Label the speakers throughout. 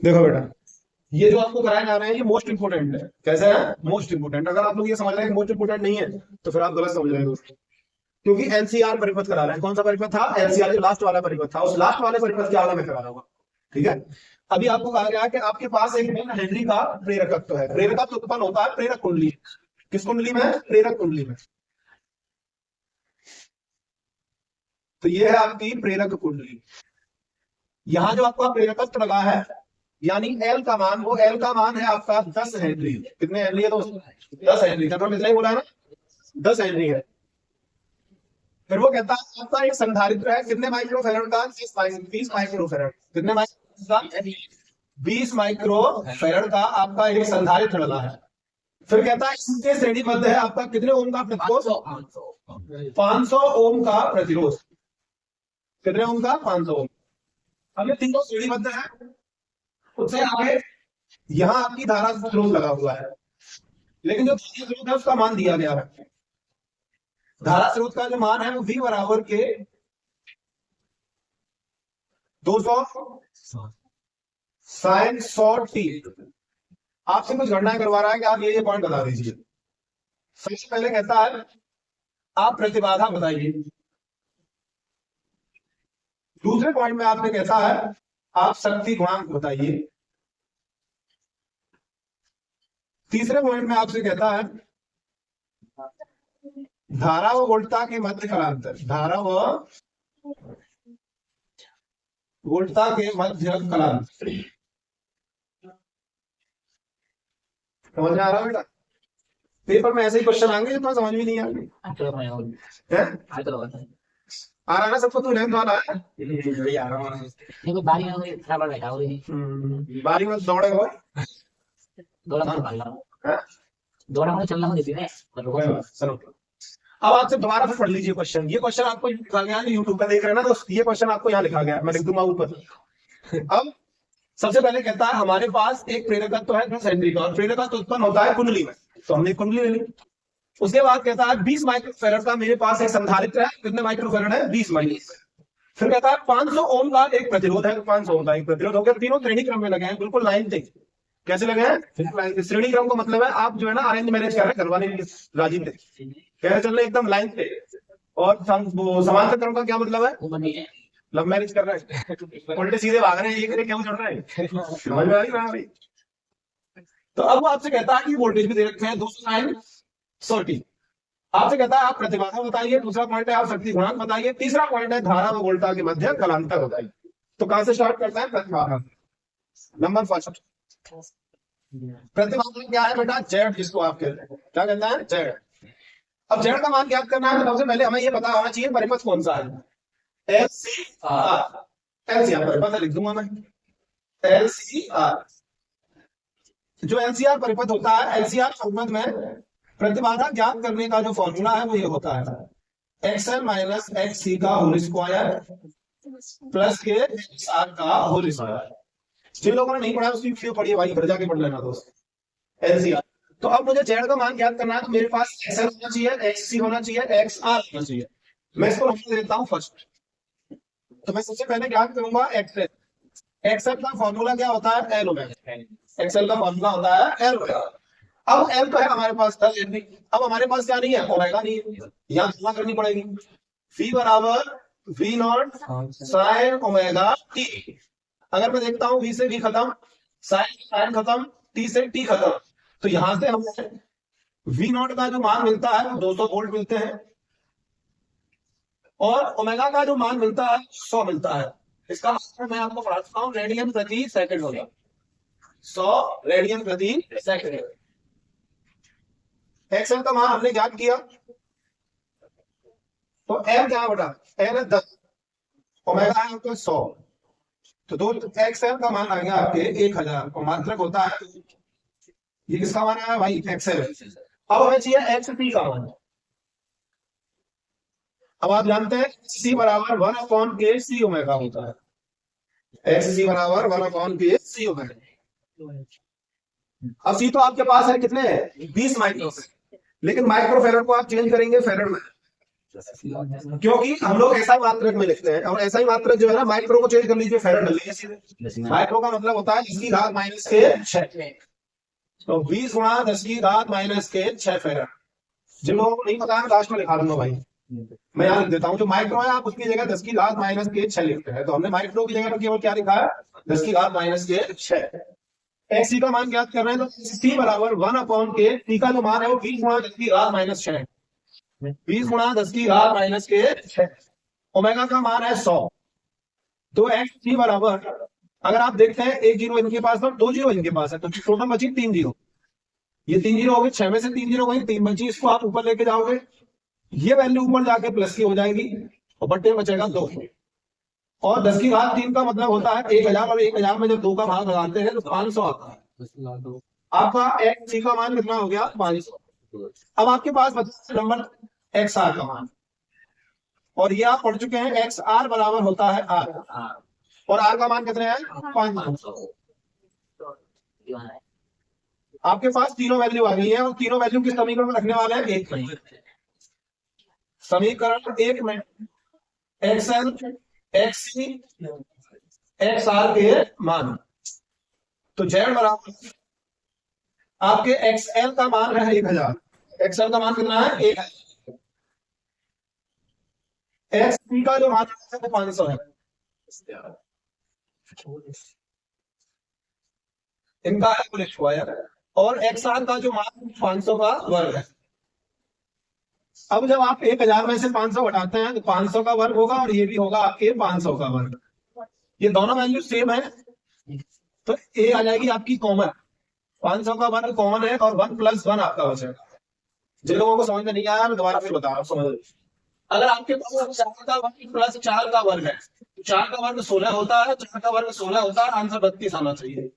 Speaker 1: देखो बेटा, ये जो आपको कराए जा रहे हैं ये मोस्ट इंपोर्टेंट है। कैसे है? Most important. अगर आप लोग ये समझ रहे हैं कि मोस्ट इंपोर्टेंट नहीं है तो फिर आप गलत समझ रहे हैं दोस्तों। क्योंकि एनसीआर परिपथ करा रहे हैं। कौन सा परिपथ था? एनसीआर, जो लास्ट वाला परिपथ था, उस लास्ट वाले परिपथ के आगे में करा रहा होगा। ठीक है। अभी आपको कहा गया कि आपके पास एक हेनरी का प्रेरकत्व है। प्रेरकत्व उत्पन्न होता है प्रेरक कुंडली। किस कुंडली में? प्रेरक कुंडली में। तो ये है आपकी प्रेरक कुंडली। यहां जो आपका प्रेरकत्व लगा है, यानी एल का मान, वो एल का मान है आपका 10 हेनरी। कितने हेनरी है दोस्तों? 10 हेनरी। तो इतना ही बोला है ना, 10 हेनरी है। फिर वो कहता है आपका एक संधारित्र है कितने माइक्रोफेरेड का? 20 माइक्रोफेरेड। कितने माइक्रो? 20 माइक्रोफेरेड का आपका एक संधारित्र लगा है। फिर कहता है इसके श्रेणीबद्ध है आपका कितने ओम का प्रतिरोध? 500 ओम का प्रतिरोध। कितने ओम का? 500 ओम। अब ये तीनों श्रेणीबद्ध है। उससे आगे यहां आपकी धारा स्रोत लगा हुआ है, लेकिन जो स्रोत है उसका मान दिया गया है। धारा स्रोत का जो मान है वो V बराबर के 200 साइन 100t। आपसे कुछ गणना करवा रहा है कि आप ये पॉइंट बता दीजिए। सबसे पहले कहता है आप प्रतिबाधा बताइए। दूसरे पॉइंट में आपने कहता है आप शक्ति गुणांक बताइए। तीसरे पॉइंट में आपसे कहता है धारा व वोल्टता के मध्य कलांतर। धारा व वोल्टता के मध्य कलांतर। समझ में आ रहा बेटा? पेपर में ऐसे ही क्वेश्चन आएंगे जो समझ में नहीं आएंगे। आ रहा है ना सबको? तू लेंथ वाला है? बारी में दौड़े हो अब आपसे दोबारा फिर पढ़ लीजिए क्वेश्चन। ये क्वेश्चन आपको लिखा गया है, यूट्यूब पे देख रहे हैं ना, तो ये क्वेश्चन आपको यहाँ लिखा गया है, मैं लिख दूंगा ऊपर। अब सबसे पहले कहता है हमारे पास एक प्रेरकत्व है 10 हेनरी का, और प्रेरकत्व उत्पन्न होता है कुंडली में, तो हमने कुंडली ले ली। उसके बाद कहता है 20 माइक्रोफेरेड का मेरे पास एक संधारित्र है। कितने माइक्रोफेरेड है? 20 माइक्रोफेरेड। फिर कहता है 500 ओम का एक प्रतिरोध है। 500 ओम का एक प्रतिरोध हो गया। तीनों श्रेणी क्रम में लगे हैं, बिल्कुल लाइन से। कैसे लगे हैं? श्रेणी क्रम का मतलब है आप जो है ना अरेंज मैरिज कर रहे हैं, करवाने राजी थे, कह रहे चल रहे एकदम लाइन पे। और समांतर क्रम का क्या मतलब है? लव मैरिज कर रहे हैं, उल्टे सीधे भाग रहे हैं, ये करे क्यों चढ़ रहे हैं? समझ में आ रही भाई? तो अब वो आपसे कहता है कि वोल्टेज भी दे रखे हैं 200 आपसे कहता है आप प्रतिबाधा बताइए। दूसरा पॉइंट है आप शक्ति गुणांक बताइए। तीसरा पॉइंट है धारा व वोल्टा के मध्य कलांतर बताइए। तो कहां से स्टार्ट करता है? प्रतिबाधा। नंबर फर्स्ट, प्रतिबाधा क्या है बेटा? जेड, जिसको आप कहते हैं। क्या कहता है? जेड। अब जेड का मान ज्ञात करना है तो सबसे पहले हमें यह पता होना चाहिए परिपथ कौन सा है। एलसीआर। एलसीआर परिपथ लिख दूंगा मैं, एलसीआर। जो एलसीआर परिपथ होता है, एलसीआर परिपथ में प्रतिबाधा ज्ञात करने का जो फॉर्मूला है वो ये होता है XL माइनस XC का होल स्क्वायर प्लस के XR का होल स्क्वायर। जिन लोगों ने नहीं पढ़ा उसकी वीडियो पढ़िए भाई, घर जाके पढ़ लेना दोस्त। एलसीआर। तो अब मुझे जेड का मान ज्ञात करना है तो मेरे पास XL होना चाहिए, XC होना चाहिए, XR होना चाहिए। मैं इसको नंबर देता हूं फर्स्ट। तो मैं सबसे पहले ज्ञात करूंगा XL। XL का फॉर्मूला क्या होता है? L omega. XL का फॉर्मूला होता है एल ओमेगा। अब एल तो है हमारे पास 10 हेनरी। अब हमारे पास क्या नहीं है? ओमेगा नहीं है, यहां तुलना करनी पड़ेगी। V बराबर V not sine omega T. अगर मैं देखता हूं V से V खत्म, साइन खत्म, T से T खत्म, तो यहां से हमें V नॉट का जो मान मिलता है वो 200 वोल्ट मिलते हैं, और ओमेगा का जो मान मिलता है 100 मिलता है। इसका मतलब मैं आपको पढ़ा चुका हूं, रेडियन प्रति सेकंड होगा। 100 रेडियन प्रति सेकंड। एक्सएल का मान हमने ज्ञात किया, तो एल क्या बेटा? एल है 10, ओमेगा है आपका 100, तो दो एक्सएल का मान आ गया आपके 1000 और मात्रक होता है। ये किसका मान आया भाई? एक्सएल। अब हमें चाहिए एक्ससी का मान। अब आप जानते हैं सी बराबर 1/k ओमेगा होता है। एक्ससी बराबर 1/k ओमेगा। अब सी तो आपके पास है कितने? 20 माइक्रो, लेकिन माइक्रोफेरेड को आप चेंज करेंगे फेरेड में, क्योंकि हम लोग ऐसा ही मात्रक में लिखते हैं, और ऐसा ही मात्रक जो है ना, माइक्रो को चेंज कर लीजिए, फेरेड कर लीजिए सीधे। माइक्रो का मतलब होता है 10 की घात माइनस के 6। तो 20 गुणा 10 की घात माइनस के 6 फेरेड। जिन लोगों को नहीं पता है लास्ट में लिखा दूंगा भाई, मैं यहाँ लिख देता हूँ। जो माइक्रो है आप उसकी जगह 10 की घात माइनस के 6 लिखते हैं, तो हमने माइक्रो की जगह पर केवल क्या लिखा है, 10 की घात माइनस के 6। एक्स का मान ज्ञात कर रहे हैं, तो सी बराबर 1/k, टी का जो मान है वो 20 गुणा 10 की घात माइनस 6, 20 गुणा 10 की घात माइनस के 6। ओमेगा का मान है 100। तो एक्स सी बराबर, अगर आप देखते हैं एक जीरो इनके पास और 2 जीरो इनके पास है, तो टोटल बची 3 जीरो। ये 3 जीरो हो गए, 6 में से 3 जीरो गई, 3 बची, इसको आप ऊपर लेके जाओगे, ये वैल्यू ऊपर जाके प्लस की हो जाएगी और बट्टे बचेगा 2। और 10 की घात 3 का मतलब होता है 1000, और 1000 में जब 2 का भाग लगाते हैं तो 500 आता है। आपका एक्स सी का मान कितना हो गया, 500। अब आपके पास बचा नंबर एक्स आर का मान, और ये आप पढ़ चुके हैं, एक्स आर बराबर होता है आर, और आर का मान कितने हैं, 500। आपके पास तीनों वैल्यू आ गई है, और तीनों वैल्यू किस समीकरण में रखने वाले हैं, एक में। समीकरण 1 में X L X C X R के मान, तो जेड बराबर आपके एक्स एल का मान है 1000, एक्स एल का मान कितना है 1000, एक्स सी का जो मान है वो 500 है, इनका है कुल स्क्वायर, और एक्स आर का जो मान 500 का वर्ग है। अब जब आप 1000 में से 500 हटाते हैं तो 500 का वर्ग होगा, और ये भी होगा आपके 500 का वर्ग। ये दोनों वैल्यू सेम है, तो ए आ जाएगी आपकी कॉमन, 500 का वर्ग कॉमन है, और 1 + 1 आपका बचेगा। जिन लोगों को समझ में नहीं आया मैं दोबारा फिर बता रहा हूँ, समझ। अगर आपके पास 4 का वर्ग प्लस 4 का वर्ग है, तो 4 का वर्ग 16 होता है, 4 का वर्ग 16 होता है, आंसर 32 आना चाहिए।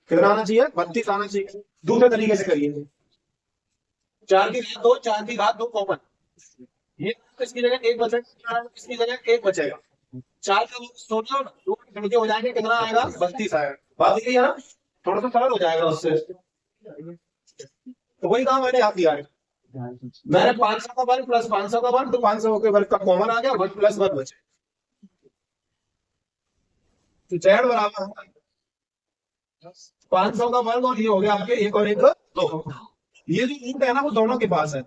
Speaker 1: कितना आना चाहिए, 32 आना चाहिए। दूसरे तरीके से करिए, 4 की घात 2, 4 की घात 2 कॉमन, ये इसकी जगह 1 बचेगा, इसकी जगह 1 बचेगा, 4 का वर्ग 16, 2 गणित हो जाएंगे, कितना आएगा, 32 आएगा। बात ठीक है ना, थोड़ा सा सरल हो जाएगा उससे। तो वही काम मैंने आप किया है, मैंने 500 का वर्ग प्लस 500 का वर्ग, तो 500 के वर्ग का कॉमन आ गया, 1 + 1 बचे, तो जेड बराबर 500 का वर्ग, और ये हो गया आपके 1 और 1 2। ये जो रूट है ना वो दोनों के पास है,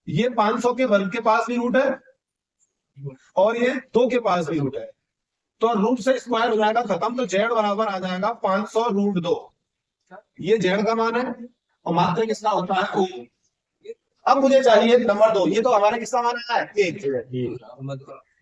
Speaker 1: ये 500 के वर्ग के पास भी रूट है, और ये 2 के पास भी रूट है, तो रूट से स्क्वायर हो जाएगा खत्म, तो जेड बराबर आ जाएगा 500√2। ये जेड का मान है, और मात्रक किसका होता है ओ। अब मुझे चाहिए नंबर 2, ये तो हमारे किसका मान है, एक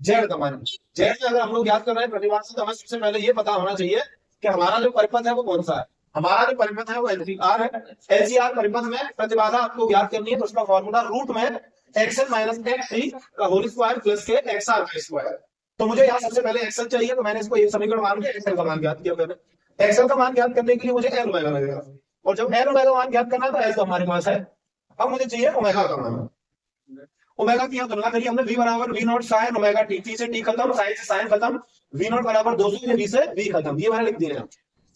Speaker 1: जेड का मान। जेड में अगर हम लोग याद कर रहे हैं प्रतिवाद से, तो हमें सबसे पहले ये पता होना चाहिए कि हमारा जो परिपथ है वो कौन सा है। हमारा जो परिपथ है वो एलसीआर है। एलसीआर परिपथ में प्रतिबाधा आपको याद करनी है, तो उसका फॉर्मूला रूट में एक्सएल माइनस एक्ससी का होल स्क्वायर प्लस के एक्सआर का स्क्वायर। तो मुझे यहाँ सबसे पहले एक्सएल चाहिए, तो मैंने इसको एक समीकरण मान के एक्सएल का मान ज्ञात किया। मैंने एक्सएल का मान ज्ञात करने के लिए मुझे एल ओमेगा लगेगा, और जब एल ओमेगा मान ज्ञात करना है तो एल तो हमारे पास है। अब मुझे चाहिए ओमेगा का मान। ओमेगा की तुलना करिए हमने, v बराबर v0 sin omega T, T से टी खत्म, साइन से साइन खत्म, v0 बराबर 200, v से v खत्म, ये मैंने लिख दिया।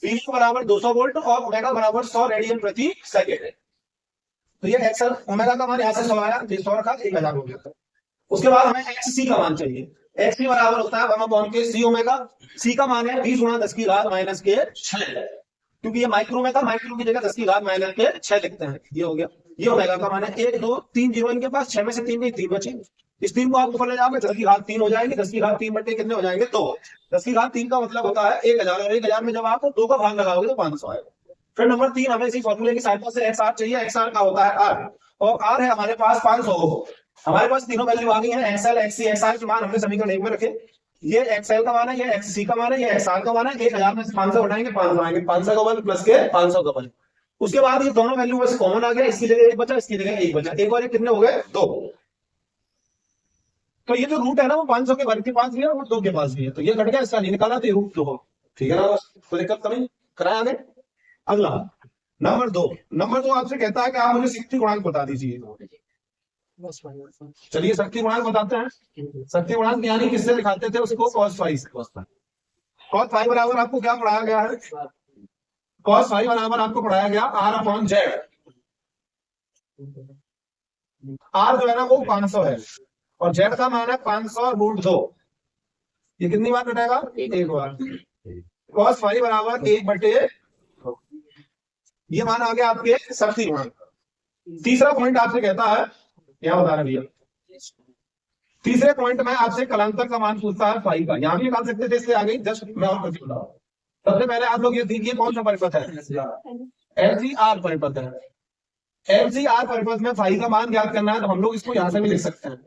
Speaker 1: v0 बराबर 200 वोल्ट और ओमेगा बराबर 100 रेडियन प्रति सेकंड। तो ये एक्सएल ओमेगा का मान यहाँ से 100 आया, 100 रखा, 1000 हो गया। उसके बाद हमें एक्ससी का मान चाहिए। एक्ससी बराबर होता है 1/c ओमेगा, सी का मान है 20 गुणा 10 की घात माइनस के 6, क्योंकि ये माइक्रो में था, माइक्रो की जगह 10 की घात माइनस के 6 लिखते हैं, ये हो गया। ये ओमेगा का मान है 1 2 3 जीरो इनके पास, 6 में से 3 नहीं, 3 बचे, इस 3 को आप ऊपर ले जाओगे 10 की घात 3 हो जाएगी, 10 की घात 3 बटे कितने हो जाएंगे, तो 10 की घात 3 का मतलब होता है 1000, और 1000 में जब आप 2 का भाग लगाओगे तो 500 आएगा। फिर नंबर 3 हमें इसी फॉर्मूले की सहायता से एक्स आर चाहिए। एक्स आर का होता है आर, और आर है हमारे पास 500। हमारे पास तीनों वैल्यू आ गई है, एक्सएल एक्ससी एक्सआर के मान हमने समीकरण 1 में रखे। ये एक्सएल का मान है, ये एक्ससी का मान है, ये एक्सआर का मान है। 1000 में से 500 उठाएंगे, 500 आएंगे, 500 का वर्ग प्लस के 500 का वर्ग। उसके बाद ये दोनों वैल्यू में से कॉमन आ गया, इसकी जगह 1 बचा, इसकी जगह 1 बचा, एक और एक कितने हो गए, 2। तो ये जो रूट है ना वो 500 के वर्ग के पास भी है और 2 के पास भी है, तो ये घट गया, इसका नहीं निकाला, तो ये रूट 2 हो। ठीक है ना, कोई दिक्कत तो नहीं, कराया आगे। अगला नंबर 2, नंबर 2 आपसे कहता है कि आप मुझे शक्ति गुणांक बता दीजिए। चलिए शक्ति गुणांक बताते हैं। शक्ति गुणांक यानी किससे दिखाते थे उसको, cos फाई से। cos फाई बराबर आपको क्या पढ़ाया गया है, cos फाई बराबर आपको पढ़ाया गया R/Z। R जो है ना वो 500 है, और जेड का मान है 500√2। ये कितनी बार घटेगा? एक बार। cos फाइव बराबर 1/, ये मान आ गया आपके शक्ति मान। तीसरा पॉइंट आपसे कहता है, क्या बता रहे भैया, तीसरे पॉइंट में आपसे कलांतर का मान पूछता है फाइव का। यहां भी निकाल सकते थे, इससे आगे जस्ट मैं और करके बताऊं। सबसे पहले आप लोग ये देखिए कौन सा परिपथ है, LCR परिपथ है। LCR परिपथ में फाइव का मान ज्ञात करना है, तो हम लोग इसको यहां से भी लिख सकते हैं,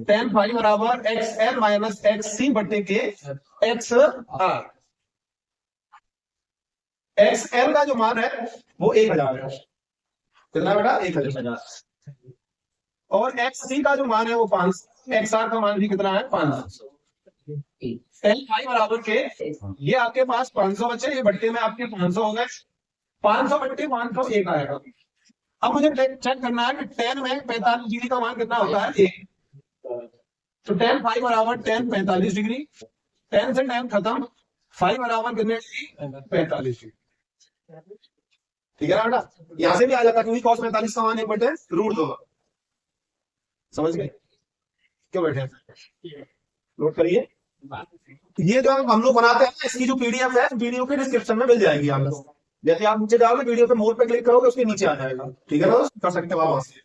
Speaker 1: tan फाइव बराबर XL माइनस XC बटे के XR। XL का जो मान है वो 1000 है, कितना बेटा? 1000। और XC का जो मान है वो 500, XR का मान भी कितना है? 500। tan फाइव बराबर के, ये आपके पास 500 बचे, ये बट्टे में आपके 500 हो गए, 500 बट्टे 500 1 आएगा। अब मुझे चेक करना है कि tan में 45 डिग्री का मान कितना होता है? 1। तो tan फाइव बराबर tan 45 डिग्री, tan से tan खत्म, फाइव बराबर कितने डिग्री? 45 डिग्री। ठीक है ना बेटा? यहां से भी आ जाता क्योंकि cos 45 का मान 1/√2। समझ गए? क्यों बैठे? नोट करिए। ये जो हम लोग बनाते हैं ना, इसकी जो पीडीएफ है, वीडियो के डिस्क्रिप्शन में मिल जाएगी आपको। जैसे आप नीचे जाओगे, वीडियो पे मोर पे क्लिक करोगे, उसके नीचे आ जाएगा। ठीक है ना? कर सकते हो आप वहां से।